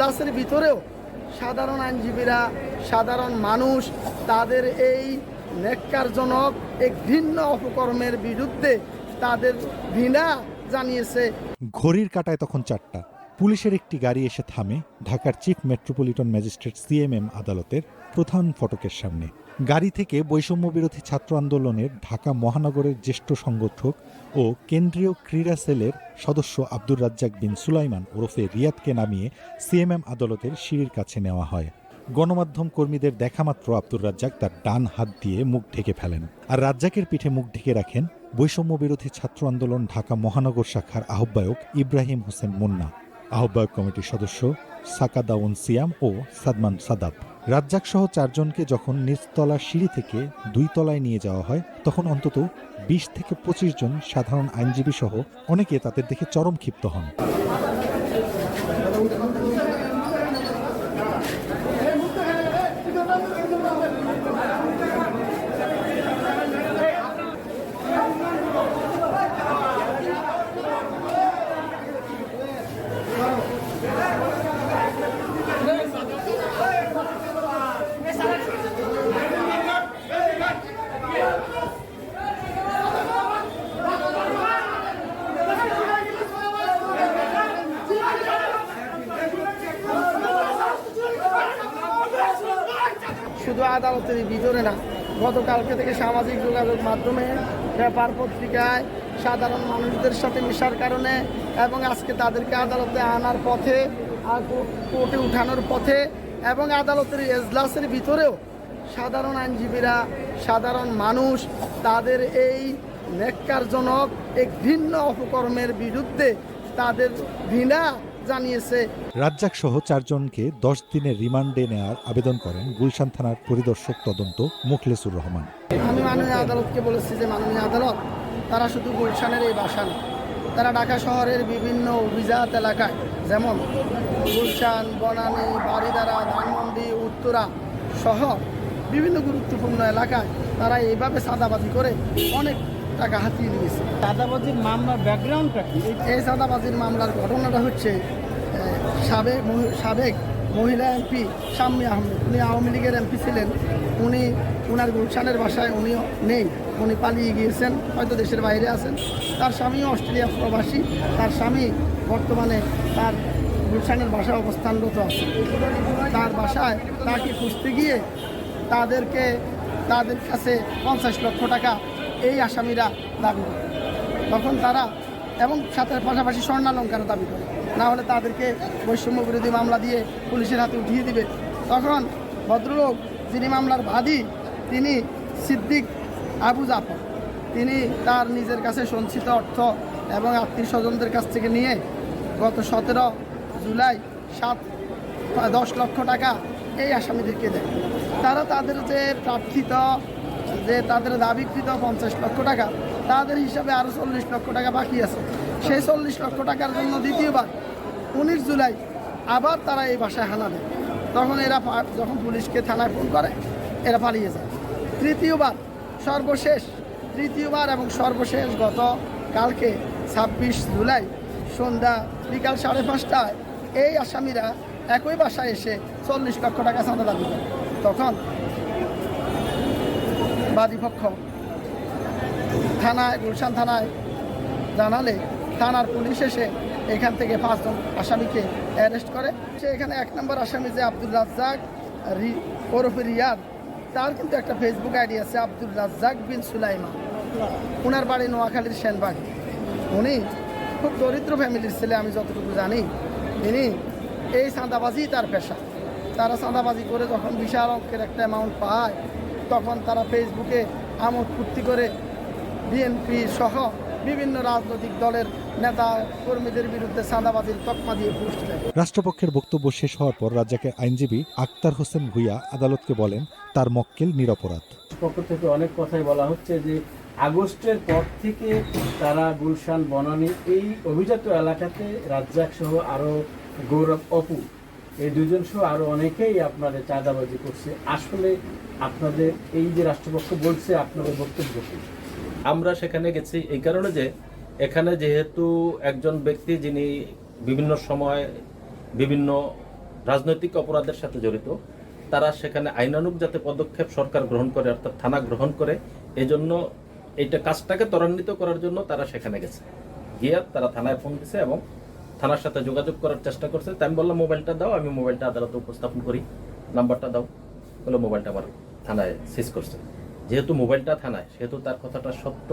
এজলাসের ভিতরেও সাধারণ আইনজীবীরা, সাধারণ মানুষ তাদের এই ন্যাক্কারজনক এক ঘৃণ্য অপকর্মের বিরুদ্ধে তাদের ঘৃণা জানিয়েছে। ঘড়ির কাঁটায় তখন 4টা। পুলিশের একটি গাড়ি এসে থামে ঢাকার চিফ মেট্রোপলিটন ম্যাজিস্ট্রেট সিএমএম আদালতের প্রধান ফটকের সামনে। গাড়ি থেকে বৈষম্য বিরোধী ছাত্র আন্দোলনের ঢাকা মহানগরের জ্যেষ্ঠ সংগঠক ও কেন্দ্রীয় ক্রীড়া সেলের সদস্য আব্দুর রাজ্জাক বিন সুলাইমান ওরফে রিয়াদকে নামিয়ে সিএমএম আদালতের সিঁড়ির কাছে নেওয়া হয়। গণমাধ্যম কর্মীদের দেখামাত্র আব্দুর রাজ্জাক তার ডান হাত দিয়ে মুখ ঢেকে ফেলেন, আর রাজ্জাকের পিঠে মুখ ঢেকে রাখেন বৈষম্য বিরোধী ছাত্র আন্দোলন ঢাকা মহানগর শাখার আহ্বায়ক ইব্রাহিম হোসেন মুন্না, আহ্বায়ক কমিটির সদস্য সাকাদাউন সিয়াম ও সাদমান সাদাব। রাজ্জাক সহ 4 জনকে যখন নিচতলার সিঁড়ি থেকে 2 তলায় নিয়ে যাওয়া হয় তখন অন্তত 20 থেকে 25 জন সাধারণ আইনজীবী সহ অনেকে তাদের দেখে চরম ক্ষিপ্ত হন। শুধু আদালতের ভিতরে না, গতকালকে থেকে সামাজিক যোগাযোগ মাধ্যমে, পেপার পত্রিকায় সাধারণ মানুষদের সাথে মেশার কারণে এবং আজকে তাদেরকে আদালতে আনার পথে, কোর্টে উঠানোর পথে এবং আদালতের এজলাসের ভিতরেও সাধারণ আইনজীবীরা, সাধারণ মানুষ তাদের এই ন্যাক্কারজনক এক ঘৃণ্য অপকর্মের বিরুদ্ধে তাদের ঘৃণা জানিয়েছে। রাজ্জাক সহ 4 জনকে 10 দিনের রিমান্ডে নেওয়ার আবেদন করেন গুলশান থানার পরিদর্শক তদন্ত মুখলেসুর রহমান। আমি মাননীয় আদালতকে বলেছি যে মাননীয় আদালত, তারা শুধু গুলশানের এই বাসা না, তারা ঢাকা শহরের বিভিন্ন অভিজাত এলাকায় যেমন গুলশান, বনানী, বারিধারা, ধানমন্ডি, উত্তরা সহ বিভিন্ন গুরুত্বপূর্ণ এলাকায় তারা এইভাবে চাঁদাবাজি করে অনেক টাকা হাতিয়ে নিয়েছে। চাঁদাবাজির মামলার ব্যাকগ্রাউন্ডটা কি? এই চাঁদাবাজির মামলার ঘটনাটা হচ্ছে সাবেক মহিলা এমপি শাম্মী আহমেদ, উনি আওয়ামী লীগের এমপি ছিলেন। উনার গুলশানের বাসায় উনি নেই, উনি পালিয়ে গিয়েছেন, হয়তো দেশের বাইরে আছেন। তার স্বামীও অস্ট্রেলিয়া প্রবাসী, তার স্বামী বর্তমানে তার গুলশানের বাসায় অবস্থানরত আছে। তার বাসায় তাকে খুঁজতে গিয়ে তাদের কাছে 50 লক্ষ টাকা এই আসামিরা দাবি করে। তখন তারা এবং সাথে পাশাপাশি স্বর্ণালঙ্কারও দাবি করে, না হলে তাদেরকে বৈষম্য বিরোধী মামলা দিয়ে পুলিশের হাতে উঠিয়ে দিবে। তখন ভদ্রলোক যিনি মামলার বাদী, তিনি সিদ্দিক আবু জাফর, তিনি তার নিজের কাছে সঞ্চিত অর্থ এবং আত্মীয় স্বজনদের কাছ থেকে নিয়ে গত 17 জুলাই 10 লক্ষ টাকা এই আসামিদেরকে দেয়। তারা তাদের যে প্রার্থিত, যে তাদের দাবিকৃত 50 লক্ষ টাকা, তাদের হিসাবে আরও 40 লক্ষ টাকা বাকি আছে। সেই 40 লক্ষ টাকার জন্য দ্বিতীয়বার 19 জুলাই আবার তারা এই বাসায় হানা দেয়। তখন এরা যখন পুলিশকে থানায় ফোন করে, এরা পালিয়ে যায়। তৃতীয়বার এবং সর্বশেষ গত কালকে 26 জুলাই সন্ধ্যা বিকাল 5:30টায় এই আসামিরা একই বাসায় এসে 40 লক্ষ টাকা চাঁদা দাবি করে। তখন বাদীপক্ষ থানায়, গুলশান থানায় জানালে থানার পুলিশ এসে এখান থেকে 5 জন আসামিকে অ্যারেস্ট করে। সে এখানে 1 নম্বর আসামি যে আব্দুর রাজ্জাক ওরফে রিয়াদ, তার কিন্তু একটা ফেসবুক আইডি আছে, আব্দুর রাজ্জাক বিন সুলাইমান। ওনার বাড়ি নোয়াখালীর সেনবাগি। উনি খুব দরিদ্র ফ্যামিলির ছেলে, আমি যতটুকু জানি। তিনি এই চাঁদাবাজি তার পেশা। তারা চাঁদাবাজি করে যখন বিশাল অঙ্কের একটা অ্যামাউন্ট পায়, তখন তারা ফেসবুকে আমোদ ফুর্তি করে বিএনপি সহ বিভিন্ন রাজনৈতিক দলের নেতা কর্মীদের বিরুদ্ধে চাঁদাবাজির তকমা দিয়ে পোস্ট দেয়। রাষ্ট্রপক্ষের বক্তব্য শেষ হওয়ার পর রাজ্জাকের আইনজীবী আক্তার হোসেন ভূঁইয়া আদালতকে বলেন তার মক্কেল নিরপরাধ। পক্ষ থেকে অনেক কথাই বলা হচ্ছে যে আগস্টের পর থেকে তারা গুলশান, বনানী এই অভিজাত এলাকাতে রাজ্জাক সহ আরও গৌরব, অপু, এই 2 জন সহ আরও অনেকেই আপনাদের চাঁদাবাজি করছে। আসলে আপনাদের এই যে রাষ্ট্রপক্ষ বলছে, আপনাদের বক্তব্য কি? আমরা সেখানে গেছি এই কারণে যে এখানে যেহেতু একজন ব্যক্তি যিনি বিভিন্ন সময় বিভিন্ন রাজনৈতিক অপরাধের সাথে জড়িত, তারা সেখানে আইনানুগ যাতে পদক্ষেপ সরকার গ্রহণ করে, অর্থাৎ থানা গ্রহণ করে, এজন্য এইটা কাজটাকে ত্বরান্বিত করার জন্য তারা সেখানে গেছে। গিয়ে তারা থানায় ফোন দিছে এবং থানার সাথে যোগাযোগ করার চেষ্টা করছে। তাই আমি বললাম মোবাইলটা দাও, আমি মোবাইলটা আদালতে উপস্থাপন করি, নাম্বারটা দাও। বলে মোবাইলটা আমার থানায় সিজ করছে। যেহেতু মোবাইলটা থানায়, সেহেতু তার কথাটা সত্য